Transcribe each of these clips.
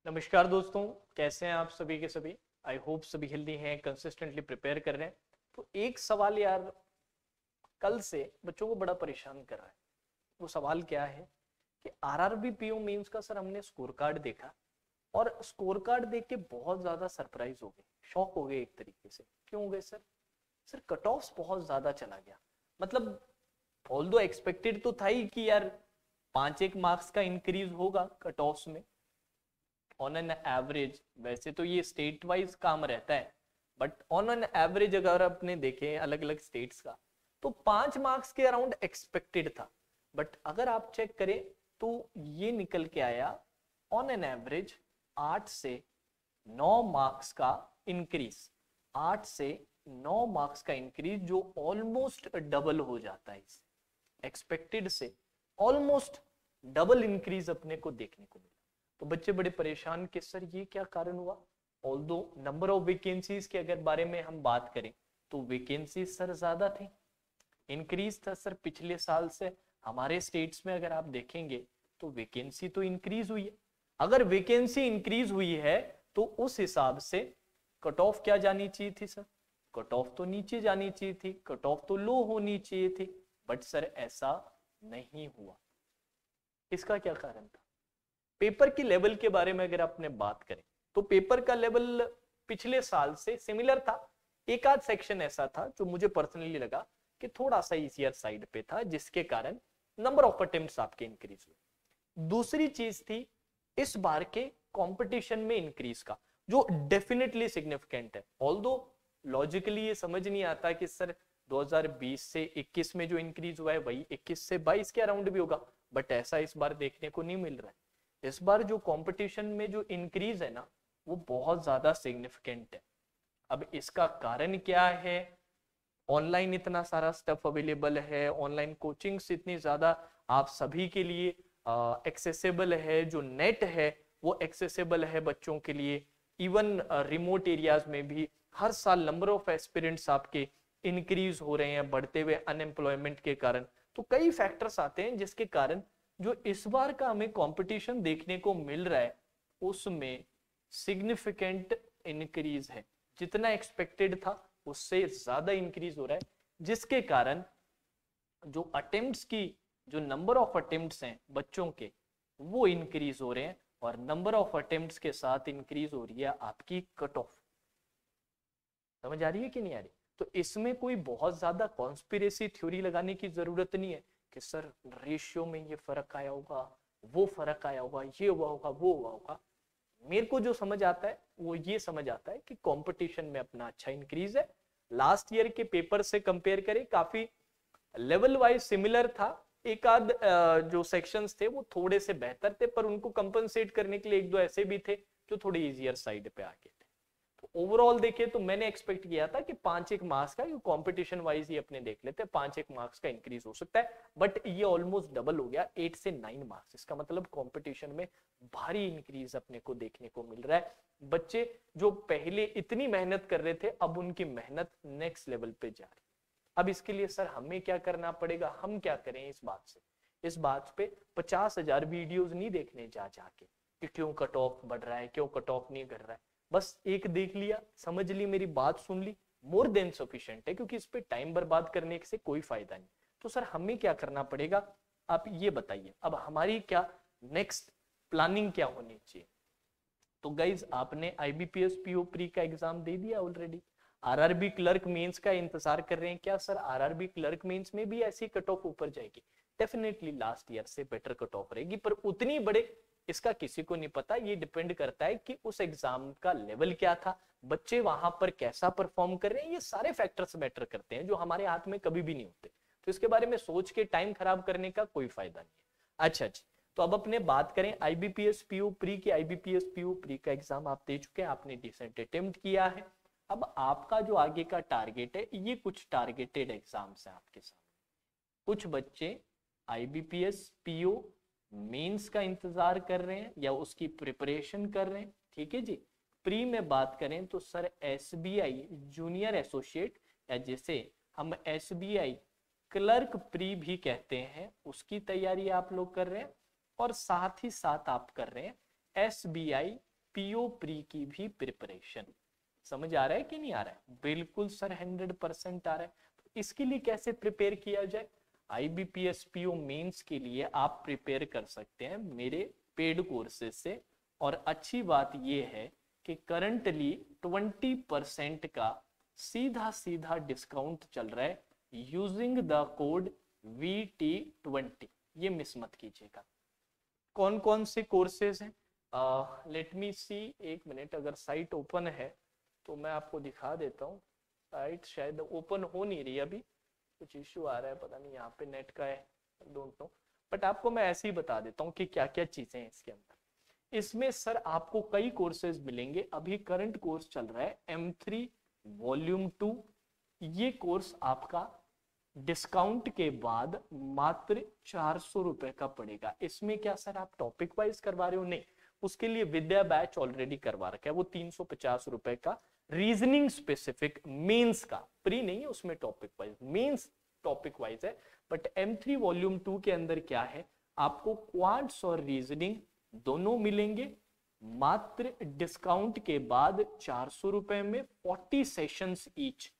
नमस्कार दोस्तों, कैसे हैं आप सभी के सभी। आई होप सभी हेल्दी हैं, कंसिस्टेंटली प्रिपेयर कर रहे हैं। तो एक सवाल यार कल से बच्चों को बड़ा परेशान कर रहा है। वो सवाल क्या है कि आरआरबी पीओ मेंस का सर हमने स्कोर कार्ड देखा और स्कोर कार्ड देख के बहुत ज्यादा सरप्राइज हो गए, शॉक हो गए एक तरीके से। क्यों हो गए सर? सर कट ऑफ बहुत ज्यादा चला गया। मतलब ऑल्दो एक्सपेक्टेड तो था ही कि यार 5-1 मार्क्स का इंक्रीज होगा कट ऑफ में ऑन एन एवरेज। वैसे तो ये स्टेट वाइज काम रहता है, बट ऑन एन एवरेज अगर अपने देखें अलग अलग स्टेट्स का तो 5 मार्क्स के अराउंड एक्सपेक्टेड था। बट अगर आप चेक करें तो ये निकल के आया ऑन एन एवरेज 8 से 9 मार्क्स का इंक्रीज। 8 से 9 मार्क्स का इंक्रीज जो ऑलमोस्ट डबल हो जाता है। एक्सपेक्टेड से ऑलमोस्ट डबल इंक्रीज अपने को देखने को मिला। तो बच्चे बड़े परेशान कि सर ये क्या कारण हुआ। ऑल्दो नंबर ऑफ वैकेंसीज के अगर बारे में हम बात करें तो वैकेंसीज सर ज्यादा थे, इंक्रीज था सर पिछले साल से। हमारे स्टेट्स में अगर आप देखेंगे तो वैकेंसी तो इंक्रीज हुई है। अगर वैकेंसी इंक्रीज हुई है तो उस हिसाब से कट ऑफ क्या जानी चाहिए थी सर? कट ऑफ तो नीचे जानी चाहिए थी, कट ऑफ तो लो होनी चाहिए थी। बट सर ऐसा नहीं हुआ। इसका क्या कारण था? पेपर की लेवल के बारे में अगर आपने बात करें तो पेपर का लेवल पिछले साल से सिमिलर था। एक आध सेक्शन ऐसा था जो मुझे पर्सनली लगा कि थोड़ा सा इजियर साइड पे था, जिसके कारण नंबर ऑफ अटेम्प्ट्स आपके इंक्रीज हुए। दूसरी चीज थी इस बार के कंपटीशन में इंक्रीज का, जो डेफिनेटली सिग्निफिकेंट है। ऑल्दो लॉजिकली ये समझ नहीं आता कि सर 2020 से 21 में जो इंक्रीज हुआ है वही 21 से 22 के अराउंड भी होगा, बट ऐसा इस बार देखने को नहीं मिल रहा है। इस बार जो कंपटीशन में जो इंक्रीज है ना वो बहुत ज्यादा सिग्निफिकेंट है। अब इसका कारण क्या है? ऑनलाइन इतना सारा स्टफ अवेलेबल है, ऑनलाइन कोचिंग्स इतनी ज्यादा आप सभी के लिए एक्सेसिबल है, जो नेट है वो एक्सेसिबल है बच्चों के लिए। इवन रिमोट एरियाज में भी हर साल नंबर ऑफ एस्पिरेंट्स आपके इंक्रीज हो रहे हैं बढ़ते हुए अनएम्प्लॉयमेंट के कारण। तो कई फैक्टर्स आते हैं जिसके कारण जो इस बार का हमें कंपटीशन देखने को मिल रहा है उसमें सिग्निफिकेंट इंक्रीज है। जितना एक्सपेक्टेड था उससे ज्यादा इंक्रीज हो रहा है, जिसके कारण जो अटेम्प्ट्स की जो नंबर ऑफ अटेम्प्ट्स हैं बच्चों के वो इंक्रीज हो रहे हैं, और नंबर ऑफ अटेम्प्ट्स के साथ इंक्रीज हो रही है आपकी कट ऑफ। समझ आ रही है कि नहीं आ रही? तो इसमें कोई बहुत ज्यादा कॉन्स्पिरेसी थ्योरी लगाने की जरूरत नहीं है कि सर रेशियो में ये फर्क आया होगा, वो फर्क आया होगा, ये हुआ होगा, वो हुआ होगा। मेरे को जो समझ आता है वो ये समझ आता है कि कंपटीशन में अपना अच्छा इंक्रीज है। लास्ट ईयर के पेपर से कंपेयर करें काफी लेवल वाइज सिमिलर था। एक आध जो सेक्शंस थे वो थोड़े से बेहतर थे, पर उनको कंपनसेट करने के लिए एक दो ऐसे भी थे जो थोड़े इजियर साइड पे आके थे। तो ओवरऑल देखे तो मैंने एक्सपेक्ट किया था कि 5-1 मार्क्स का कंपटीशन वाइज ही अपने देख लेते हैं 5-1 मार्क्स का इंक्रीज हो सकता है, बट ये ऑलमोस्ट डबल हो गया 8 से 9 मार्क्स। इसका मतलब कंपटीशन में भारी इंक्रीज अपने को देखने को मिल रहा है। बच्चे जो पहले इतनी मेहनत कर रहे थे अब उनकी मेहनत नेक्स्ट लेवल पे जा रही है। अब इसके लिए सर हमें क्या करना पड़ेगा, हम क्या करें? इस बात पे 50,000 वीडियोज नहीं देखने जा जाके कि क्यों कट ऑफ बढ़ रहा है, क्यों कट ऑफ नहीं घट रहा है। बस एक देख लिया, समझ ली, मेरी बात सुन ली, मोर देन सफिशिएंट है, क्योंकि इस पे टाइम बर्बाद करने से कोई फायदा नहीं। तो सर हमें क्या करना पड़ेगा आप ये बताइए। अब हमारी क्या नेक्स्ट प्लानिंग क्या होनी चाहिए? तो गाइज आपने आईबीपीएस पीओ प्री का एग्जाम दे दिया ऑलरेडी, आरआरबी क्लर्क मेंस का इंतजार कर रहे हैं क्या सर? आरआरबी क्लर्क मेंस में भी ऐसी कट ऑफ ऊपर जाएगी? डेफिनेटली लास्ट ईयर से बेटर कट ऑफ रहेगी, पर उतनी बड़े इसका किसी को नहीं पता। ये डिपेंड करता है कि उस एग्जाम का लेवल क्या था, बच्चे वहां पर कैसा परफॉर्म कर रहे हैं। ये सारे फैक्टर्स मैटर करते हैं जो हमारे हाथ में कभी भी नहीं होते। तो इसके बारे में सोच के टाइम खराब करने का कोई फायदा नहीं है। अच्छा, तो अब अपने बात करें आईबीपीएस पीओ प्री की। आईबीपीएस पीओ प्री का एग्जाम आप दे चुके हैं, आपने डिसेंट अटेम्प्ट किया है। अब आपका जो आगे का टारगेट है, ये कुछ टारगेटेड एग्जाम्स है आपके सामने। कुछ बच्चे आईबीपीएस पीओ मेंस का इंतजार कर रहे हैं या उसकी प्रिपरेशन कर रहे हैं, ठीक है जी। प्री में बात करें तो सर एसबीआई जूनियर एसोसिएट, या जिसे हम एसबीआई क्लर्क प्री भी कहते हैं, उसकी तैयारी आप लोग कर रहे हैं। और साथ ही साथ आप कर रहे हैं एसबीआई पीओ प्री की भी प्रिपरेशन। समझ आ रहा है कि नहीं आ रहा है? बिल्कुल सर 100% आ रहा है। तो इसके लिए कैसे प्रिपेयर किया जाए? आईबीपीएस पीओ मेंस के लिए आप प्रिपेयर कर सकते हैं मेरे पेड कोर्सेज से। और अच्छी बात यह है कि करंटली 20% का सीधा सीधा डिस्काउंट चल रहा है यूजिंग द कोड VT20। ये मिस मत कीजिएगा। कौन कौन से कोर्सेज हैं? लेट मी सी, एक मिनट, अगर साइट ओपन है तो मैं आपको दिखा देता हूँ। साइट शायद ओपन हो नहीं रही अभी, कुछ इश्यू आ रहा है, पता नहीं यहाँ पे नेट का है, डोंट नो। बट आपको मैं ऐसे ही बता देता हूँ कि क्या क्या चीजें हैं इसके अंदर। इसमें सर आपको कई कोर्सेज मिलेंगे। अभी करंट कोर्स चल रहा है M3 वॉल्यूम 2। ये कोर्स आपका डिस्काउंट के बाद मात्र 400 रुपए का पड़ेगा। इसमें क्या सर आप टॉपिक वाइज करवा रहे हो? नहीं, उसके लिए विद्या बैच ऑलरेडी करवा रखा है, वो 350 रुपए का रीजनिंग स्पेसिफिक मेंस का, प्री नहीं है उसमें, topic wise, mains topic wise है। बट M3 वॉल्यूम 2 के अंदर क्या है, आपको क्वांट्स और रीजनिंग दोनों मिलेंगे मात्र डिस्काउंट के बाद 400 रुपए में। 40 सेशंस ईच,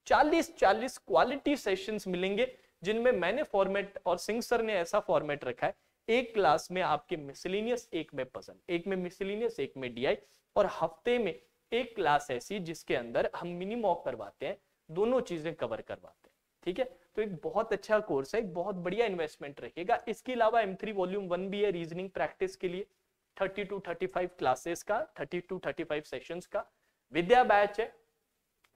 40 क्वालिटी सेशंस मिलेंगे, जिनमें मैंने फॉर्मेट और सिंह सर ने ऐसा फॉर्मेट रखा है, एक क्लास में आपके मिसलेनियस, एक में पजल, एक में मिसलेनियस, एक में डीआई, और हफ्ते में एक क्लास ऐसी जिसके अंदर हम मिनी मॉक करवाते हैं, दोनों चीजें कवर करवाते हैं। ठीक है, तो एक बहुत अच्छा कोर्स है, एक बहुत बढ़िया इन्वेस्टमेंट रहेगा। इसके अलावा M3 वॉल्यूम 1 भी है रीजनिंग प्रैक्टिस के लिए, 30 to 35 क्लासेस का, 30 to 35 सेशंस का। विद्या बैच है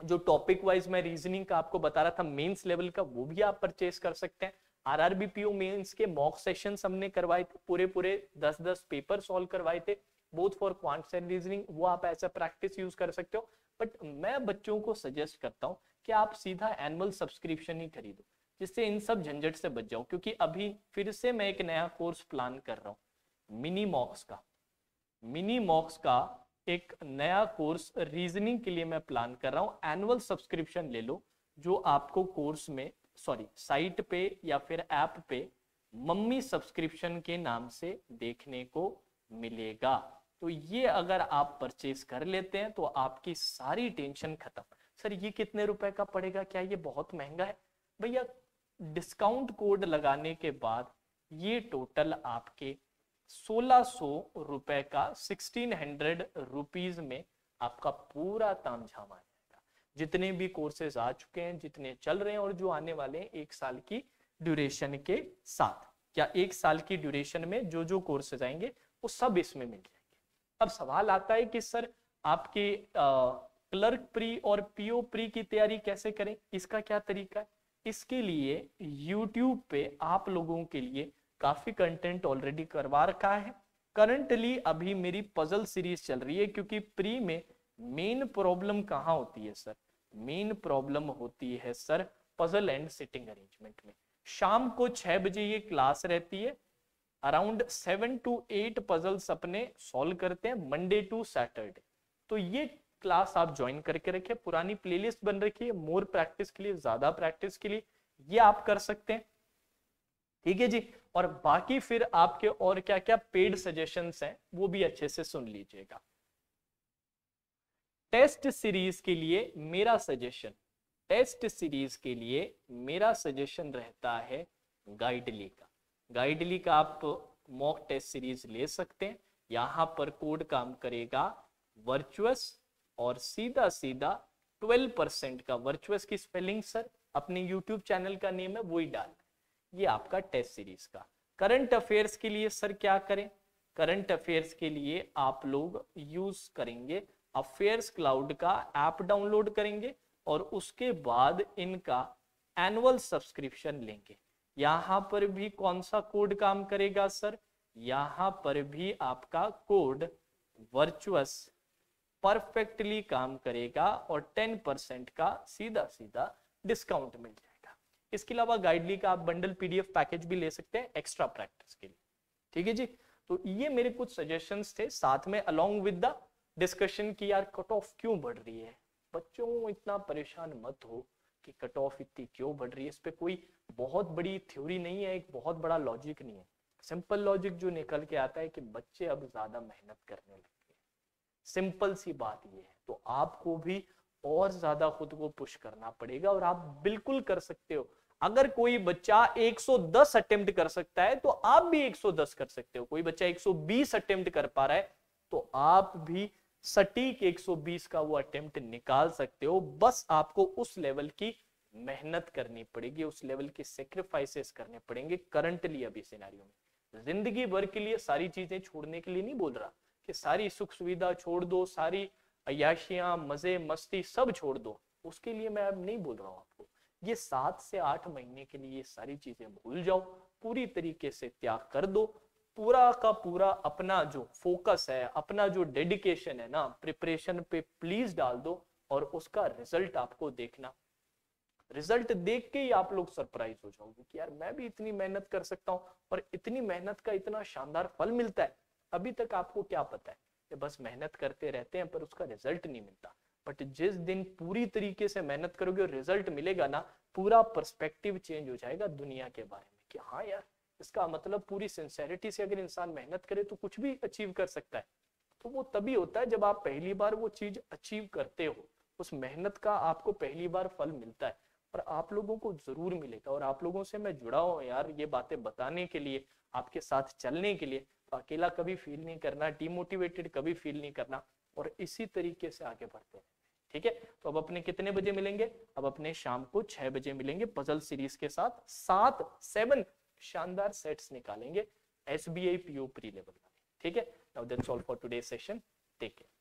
जो टॉपिक वाइज मैं रीजनिंग का आपको बता रहा था मेंस लेवल का, वो भी आप परचेस कर सकते हैं। RRBPO मेंस के मॉक सेशंस हमने करवाए थे, पूरे पूरे 10-10 पेपर सॉल्व करवाए थे, both for quants and reasoning, वो आप ऐसा प्रैक्टिस यूज कर सकते हो। बट मैं बच्चों को सजेस्ट करता हूँ कि आप सीधा एनुअल सब्सक्रिप्शन ही खरीदो, जिससे इन सब झंझट से बच जाओ। क्योंकि अभी फिर से मैं एक नया कोर्स प्लान कर रहा हूँ मिनी मॉक्स का एक नया कोर्स रीजनिंग के लिए मैं प्लान कर रहा हूं। एनुअल सब्सक्रिप्शन ले लो, जो आपको कोर्स में, सॉरी, साइट पे या फिर ऐप पे मम्मी सब्सक्रिप्शन के नाम से देखने को मिलेगा। तो ये अगर आप परचेस कर लेते हैं तो आपकी सारी टेंशन खत्म। सर ये कितने रुपए का पड़ेगा, क्या ये बहुत महंगा है? भैया डिस्काउंट कोड लगाने के बाद ये टोटल आपके 1600 रुपए का, 1600 रुपीज में आपका पूरा तामझाम आ जाएगा। जितने भी कोर्सेज आ चुके हैं, जितने चल रहे हैं और जो आने वाले हैं, 1 साल की ड्यूरेशन के साथ, या 1 साल की ड्यूरेशन में जो जो कोर्सेज आएंगे वो सब इसमें मिल जाएंगे। अब सवाल आता है कि सर आपके क्लर्क प्री और पीओ प्री की तैयारी कैसे करें, इसका क्या तरीका है? इसके लिए YouTube पे आप लोगों के लिए काफी कंटेंट ऑलरेडी करवा रखा है। करंटली अभी मेरी पजल सीरीज चल रही है, क्योंकि प्री में मेन प्रॉब्लम कहाँ होती है सर? मेन प्रॉब्लम होती है sir puzzle and sitting arrangement में। शाम को 6 बजे ये क्लास रहती है, अराउंड 7 to 8 पजल्स अपने सॉल्व करते हैं मंडे टू सैटरडे। तो ये क्लास आप ज्वाइन करके रखिए, पुरानी प्लेलिस्ट बन रखी है मोर प्रैक्टिस के लिए, ज्यादा प्रैक्टिस के लिए, ये आप कर सकते हैं। ठीक है जी। और बाकी फिर आपके और क्या क्या पेड सजेशंस हैं वो भी अच्छे से सुन लीजिएगा। टेस्ट सीरीज के लिए मेरा सजेशन, रहता है गाइडली का। गाइडली का आप मॉक टेस्ट सीरीज ले सकते हैं। यहां पर कोड काम करेगा वर्चुअस, और सीधा सीधा 12% का, वर्चुअस की स्पेलिंग सर अपने यूट्यूब चैनल का नेम है, वही डाल। ये आपका टेस्ट सीरीज का। करंट अफेयर्स के लिए सर क्या करें? करंट अफेयर्स के लिए आप लोग यूज करेंगे अफेयर्स क्लाउड का ऐप, डाउनलोड करेंगे और उसके बाद इनका एनुअल सब्सक्रिप्शन लेंगे। यहां पर भी कौन सा कोड काम करेगा सर? यहां पर भी आपका कोड वर्चुअस परफेक्टली काम करेगा और 10% का सीधा सीधा डिस्काउंट मिल जाएगा। इसके अलावा गाइडली का आप बंडल PDF पैकेज भी ले सकते हैं एक्स्ट्रा प्रैक्टिस के लिए। ठीक है जी। तो ये मेरे कुछ सजेशंस थे, साथ में अलोंग विद द डिस्कशन की यार कट ऑफ क्यों बढ़ रही है। बच्चों इतना परेशान मत हो कि कट ऑफ इतनी क्यों बढ़ रही है। इस पे कोई बहुत बड़ी थ्योरी नहीं है, एक बहुत बड़ा लॉजिक नहीं है। सिंपल लॉजिक जो निकल के आता है कि बच्चे अब ज्यादा मेहनत करने लगे, सिंपल सी बात ये है। तो आपको भी और ज्यादा खुद को पुश करना पड़ेगा और आप बिल्कुल कर सकते हो। अगर कोई बच्चा 110 अटेम्प्ट कर सकता है तो आप भी 110 कर सकते हो। कोई बच्चा 120 अटेम्प्ट कर पा रहा है तो आप भी सटीक 120 का वो अटेम्प्ट निकाल सकते हो। बस आपको उस लेवल की मेहनत करनी पड़ेगी, उस लेवल के सेक्रीफाइसेस करने पड़ेंगे करंटली अभी सिनेरियो में। जिंदगी भर के लिए सारी चीजें छोड़ने के लिए नहीं बोल रहा कि सारी सुख सुविधा छोड़ दो, सारी अय्याशियां मजे मस्ती सब छोड़ दो, उसके लिए मैं अब नहीं बोल रहा हूं आपको। ये 7 से 8 महीने के लिए ये सारी चीजें भूल जाओ, पूरी तरीके से त्याग कर दो। पूरा का पूरा अपना जो फोकस है, अपना जो डेडिकेशन है ना प्रिपरेशन पे प्लीज डाल दो और उसका रिजल्ट आपको देखना। रिजल्ट देख के ही आप लोग सरप्राइज हो जाओगे कि यार मैं भी इतनी मेहनत कर सकता हूँ और इतनी मेहनत का इतना शानदार फल मिलता है। अभी तक आपको क्या पता है कि बस मेहनत करते रहते हैं पर उसका रिजल्ट नहीं मिलता। बट जिस दिन पूरी तरीके से मेहनत करोगे और रिजल्ट मिलेगा ना, पूरा पर्सपेक्टिव चेंज हो जाएगा दुनिया के बारे में कि हाँ यार, इसका मतलब पूरी सिंसेरिटी से अगर इंसान मेहनत करे तो कुछ भी अचीव कर सकता है। तो वो तभी होता है जब आप पहली बार वो चीज अचीव करते हो, उस मेहनत का आपको पहली बार फल मिलता है। और आप लोगों को जरूर मिलेगा। और आप लोगों से मैं जुड़ा हूं यार ये बातें बताने के लिए, आपके साथ चलने के लिए। तो अकेला कभी फील नहीं करना, डिमोटिवेटेड कभी फील नहीं करना और इसी तरीके से आगे बढ़ते हैं। ठीक है, तो अब अपने कितने बजे मिलेंगे? अब अपने शाम को 6 बजे मिलेंगे पजल सीरीज के साथ। 7 शानदार सेट्स निकालेंगे SBI PO प्री लेवल वाले। ठीक है, now that's all for today session. Take care.